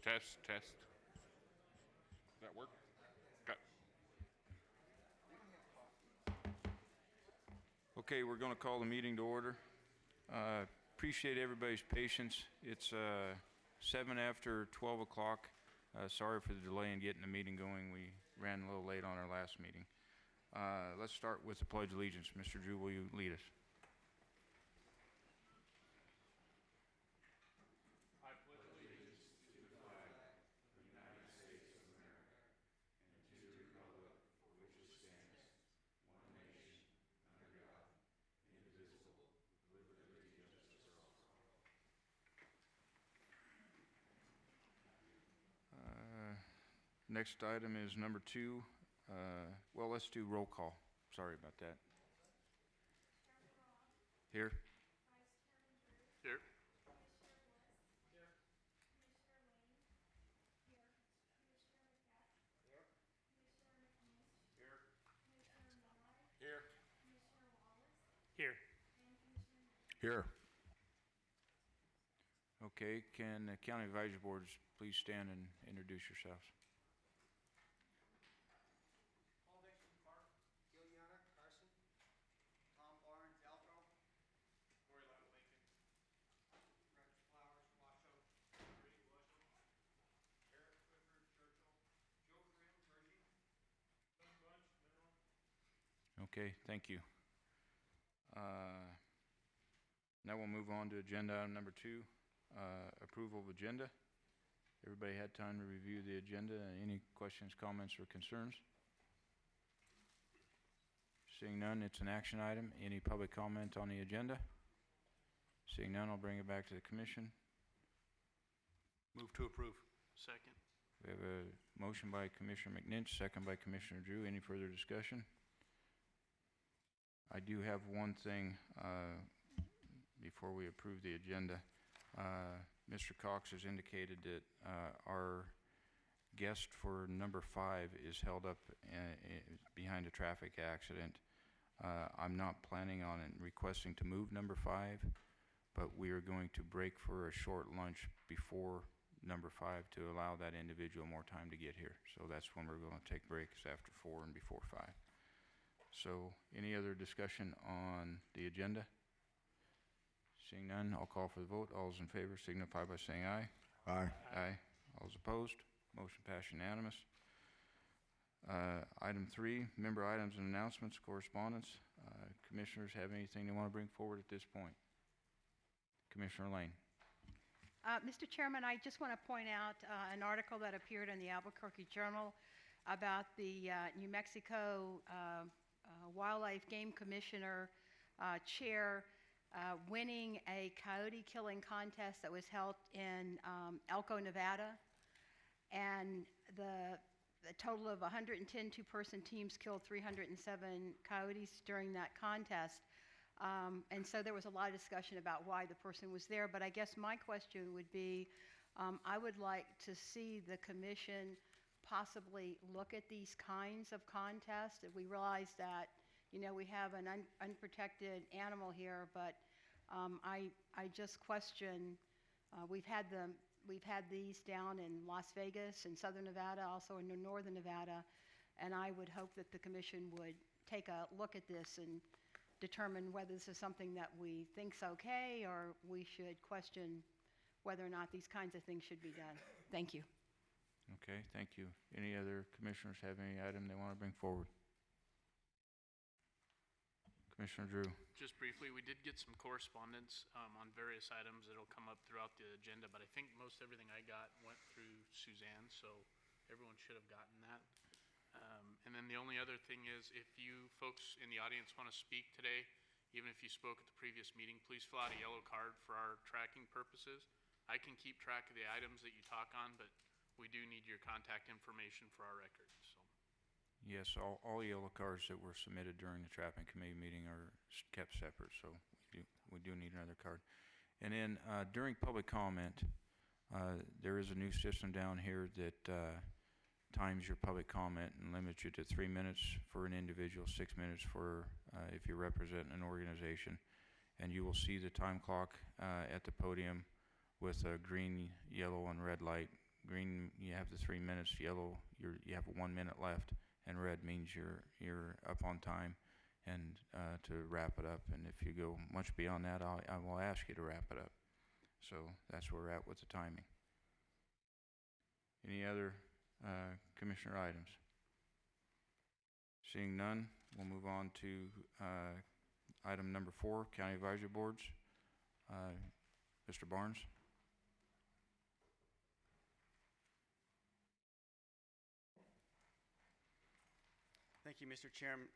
Test. Does that work? Got. Okay, we're going to call the meeting to order. Appreciate everybody's patience. It's 7 after 12 o'clock. Sorry for the delay in getting the meeting going. We ran a little late on our last meeting. Let's start with the Pledge of Allegiance. Mr. Drew, will you lead us? Next item is number 2. Well, let's do roll call. Sorry about that. Here. Here. Here. Here. Okay, can the County Advisory Boards please stand and introduce yourselves? Paul Dixon, Clark, Giliana, Carson, Tom Barnes, Elko, Corey Love, Lincoln, Rex Flowers, Washoe, Brady, Washoe, Eric Clifford, Churchill, Joe Graham, Hershey, Sun Bunch, Mineral. Okay, thank you. Now we'll move on to agenda item number 2, approval of agenda. Everybody had time to review the agenda. Any questions, comments, or concerns? Seeing none, it's an action item. Any public comment on the agenda? Seeing none, I'll bring it back to the commission. Move to approve. Second. We have a motion by Commissioner McNinch, second by Commissioner Drew. Any further discussion? I do have one thing before we approve the agenda. Mr. Cox has indicated that our guest for number 5 is held up behind a traffic accident. I'm not planning on requesting to move number 5, but we are going to break for a short lunch before number 5 to allow that individual more time to get here. So that's when we're going to take breaks, after 4 and before 5. So any other discussion on the agenda? Seeing none, I'll call for the vote. All those in favor signify by saying aye. Aye. Aye. All those opposed? Motion passed unanimous. Item 3, member items and announcements, correspondence. Commissioners have anything they want to bring forward at this point? Commissioner Lane. Mr. Chairman, I just want to point out an article that appeared in the Albuquerque Journal about the New Mexico Wildlife Game Commissioner chair winning a coyote killing contest that was held in Elko, Nevada. And the total of 110 two-person teams killed 307 coyotes during that contest. And so there was a lot of discussion about why the person was there. But I guess my question would be, I would like to see the commission possibly look at these kinds of contests. We realize that, you know, we have an unprotected animal here, but I just question. We've had these down in Las Vegas and Southern Nevada, also in Northern Nevada, and I would hope that the commission would take a look at this and determine whether this is something that we think's okay, or we should question whether or not these kinds of things should be done. Thank you. Okay, thank you. Any other commissioners have any item they want to bring forward? Commissioner Drew. Just briefly, we did get some correspondence on various items that'll come up throughout the agenda, but I think most everything I got went through Suzanne, so everyone should have gotten that. And then the only other thing is, if you folks in the audience want to speak today, even if you spoke at the previous meeting, please fill out a yellow card for our tracking purposes. I can keep track of the items that you talk on, but we do need your contact information for our records. So. Yes, all yellow cards that were submitted during the traffic committee meeting are kept separate, so we do need another card. And then during public comment, there is a new system down here that times your public comment and limits you to 3 minutes for an individual, 6 minutes for if you're representing an organization. And you will see the time clock at the podium with a green, yellow, and red light green, you have the 3 minutes, yellow, you have 1 minute left, and red means you're up on time and to wrap it up. And if you go much beyond that, I will ask you to wrap it up. So that's where we're at with the timing. Any other commissioner items? Seeing none, we'll move on to item number 4, County Advisory Boards. Mr. Barnes? Thank you, Mr. Chairman.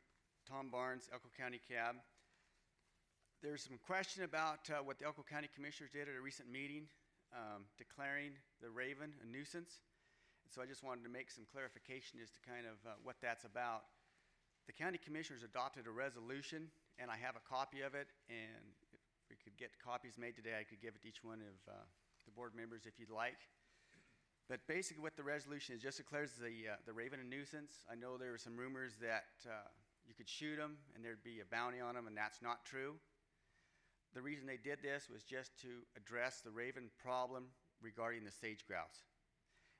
Tom Barnes, Elko County CAB. There's some question about what the Elko County Commissioners did at a recent meeting, declaring the raven a nuisance. And so I just wanted to make some clarification as to kind of what that's about. The County Commissioners adopted a resolution, and I have a copy of it, and if we could get copies made today, I could give it to each one of the board members if you'd like. But basically what the resolution is, just declares the raven a nuisance. I know there were some rumors that you could shoot them and there'd be a bounty on them, and that's not true. The reason they did this was just to address the raven problem regarding the sage grouse.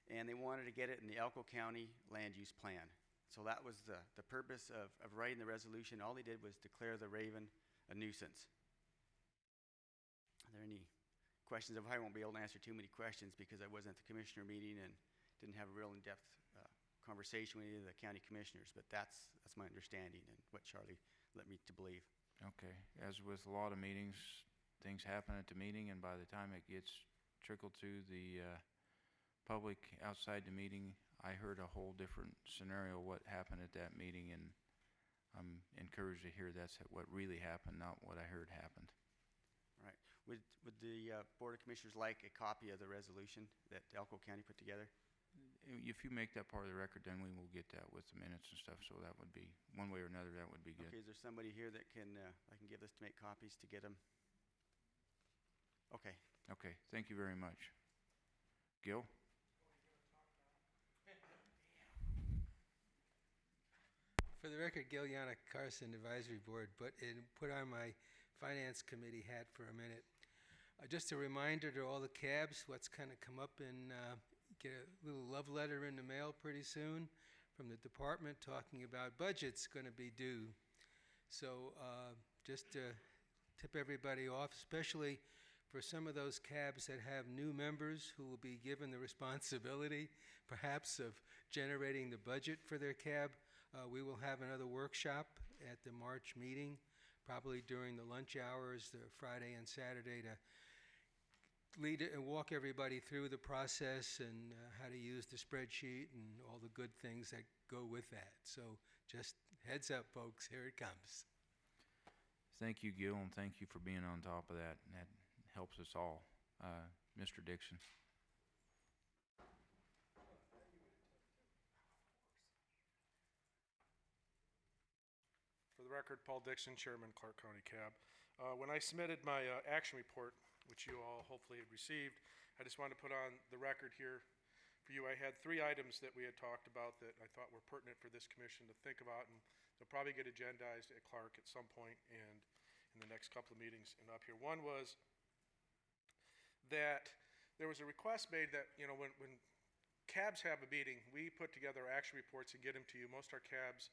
And they wanted to get it in the Elko County land use plan. So that was the purpose of writing the resolution. All they did was declare the raven a nuisance. Are there any questions? I won't be able to answer too many questions because I wasn't at the commissioner meeting and didn't have a real in-depth conversation with any of the county commissioners, but that's my understanding and what Charlie led me to believe. Okay. As with a lot of meetings, things happen at the meeting, and by the time it gets trickled to the public outside the meeting, I heard a whole different scenario what happened at that meeting, and I'm encouraged to hear that's what really happened, not what I heard happened. Right. Would the Board of Commissioners like a copy of the resolution that Elko County put together? If you make that part of the record, then we will get that with the minutes and stuff, so that would be, one way or another, that would be good. Okay, is there somebody here that can, I can give this to make copies to get them? Okay. Okay, thank you very much. Gil? For the record, Gil Yannick, Carson Advisory Board, but put on my Finance Committee hat for a minute. Just a reminder to all the cabs, what's kind of come up in, get a little love letter in the mail pretty soon from the department talking about budgets going to be due. So just to tip everybody off, especially for some of those cabs that have new members who will be given the responsibility, perhaps, of generating the budget for their cab. We will have another workshop at the March meeting, probably during the lunch hours, the Friday and Saturday, to lead and walk everybody through the process and how to use the spreadsheet and all the good things that go with that. So just heads up, folks, here it comes. Thank you, Gil, and thank you for being on top of that. That helps us all. Mr. Dixon. For the record, Paul Dixon, Chairman, Clark County CAB. When I submitted my action report, which you all hopefully had received, I just wanted to put on the record here for you. I had 3 items that we had talked about that I thought were pertinent for this commission to think about, and they'll probably get agendized at Clark at some point and in the next couple of meetings and up here. One was that there was a request made that, you know, when cabs have a meeting, we put together action reports and get them to you. Most of our cabs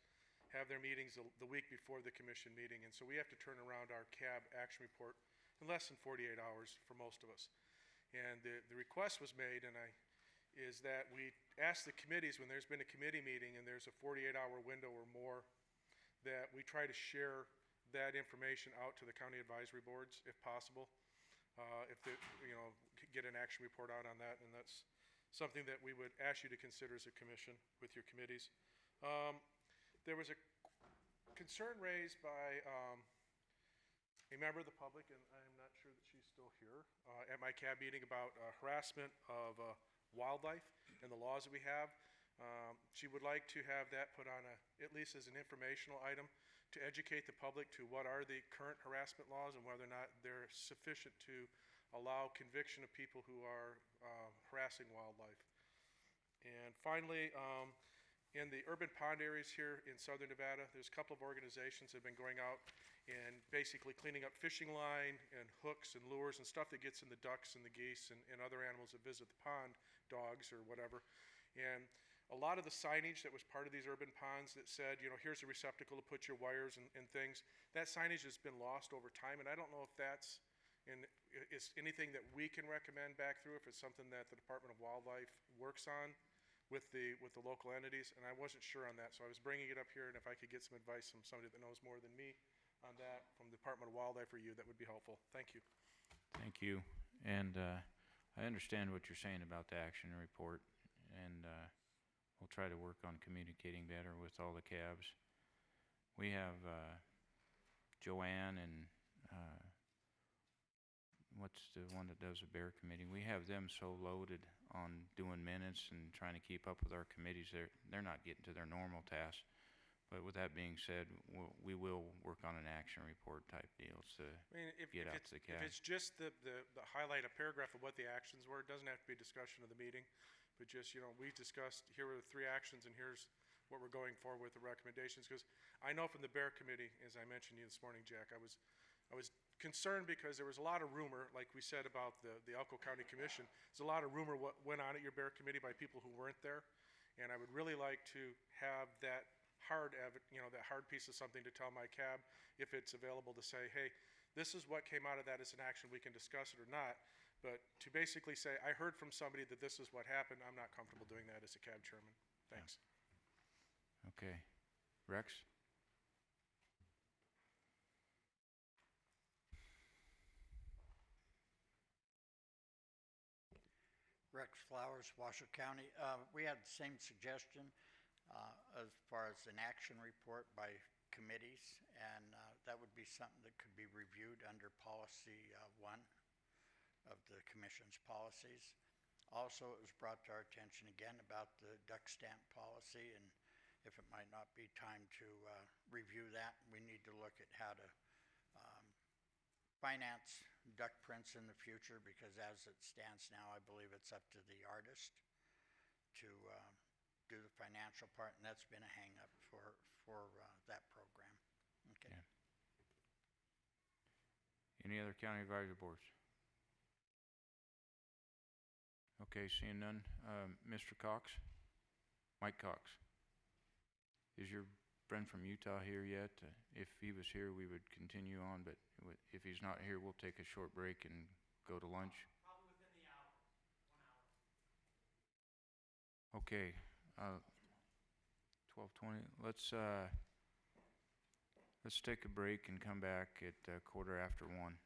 have their meetings the week before the commission meeting, and so we have to turn around our cab action report in less than 48 hours for most of us. And the request was made, and is that we ask the committees when there's been a committee meeting and there's a 48-hour window or more, that we try to share that information out to the county advisory boards if possible. If they, you know, get an action report out on that, and that's something that we would ask you to consider as a commission with your committees. There was a concern raised by a member of the public, and I'm not sure that she's still here, at my CAB meeting about harassment of wildlife and the laws that we have. She would like to have that put on at least as an informational item to educate the public to what are the current harassment laws and whether or not they're sufficient to allow conviction of people who are harassing wildlife. And finally, in the urban pond areas here in southern Nevada, there's a couple of organizations that have been going out and basically cleaning up fishing line and hooks and lures and stuff that gets in the ducks and the geese and other animals that visit the pond, dogs or whatever. And a lot of the signage that was part of these urban ponds that said, you know, here's a receptacle to put your wires and things, that signage has been lost over time, and I don't know if that's is anything that we can recommend back through, if it's something that the Department of Wildlife works on with the local entities, and I wasn't sure on that, so I was bringing it up here, and if I could get some advice from somebody that knows more than me on that, from the Department of Wildlife or you, that would be helpful. Thank you. Thank you. And I understand what you're saying about the action report, and we'll try to work on communicating better with all the cabs. We have Joanne and what's the one that does the bear committee? We have them so loaded on doing minutes and trying to keep up with our committees. They're not getting to their normal tasks. But with that being said, we will work on an action report type deals to get out to the If cabs. it's just the highlight, a paragraph of what the actions were, it doesn't have to be a discussion of the meeting, but just, you know, we discussed, here are the 3 actions, and here's what we're going for with the recommendations. Because I know from the bear committee, as I mentioned to you this morning, Jack, I was concerned because there was a lot of rumor, like we said about the Elko County Commission. There's a lot of rumor what went on at your bear committee by people who weren't there, and I would really like to have that hard piece of something to tell my cab, if it's available, to say, hey, this is what came out of that as an action, we can discuss it or not. But to basically say, I heard from somebody that this is what happened, I'm not comfortable doing that as a cab chairman. Thanks. Okay. Rex? Rex Flowers, Washoe County. We had the same suggestion as far as an action report by committees, and that would be something that could be reviewed under policy 1 of the commission's policies. Also, it was brought to our attention again about the duck stamp policy, and if it might not be time to review that, we need to look at how to finance duck prints in the future, because as it stands now, I believe it's up to the artist to do the financial part, and that's been a hang-up for that program. Okay. Yeah. Any other county advisory boards? Okay, seeing none. Mr. Cox? Mike Cox? Is your friend from Utah here yet? If he was here, we would continue on, but if he's not here, we'll take a short break and go to lunch. Probably within the hour, 1 hour. Okay, 12:20. Let's take a break and come back at 1:15.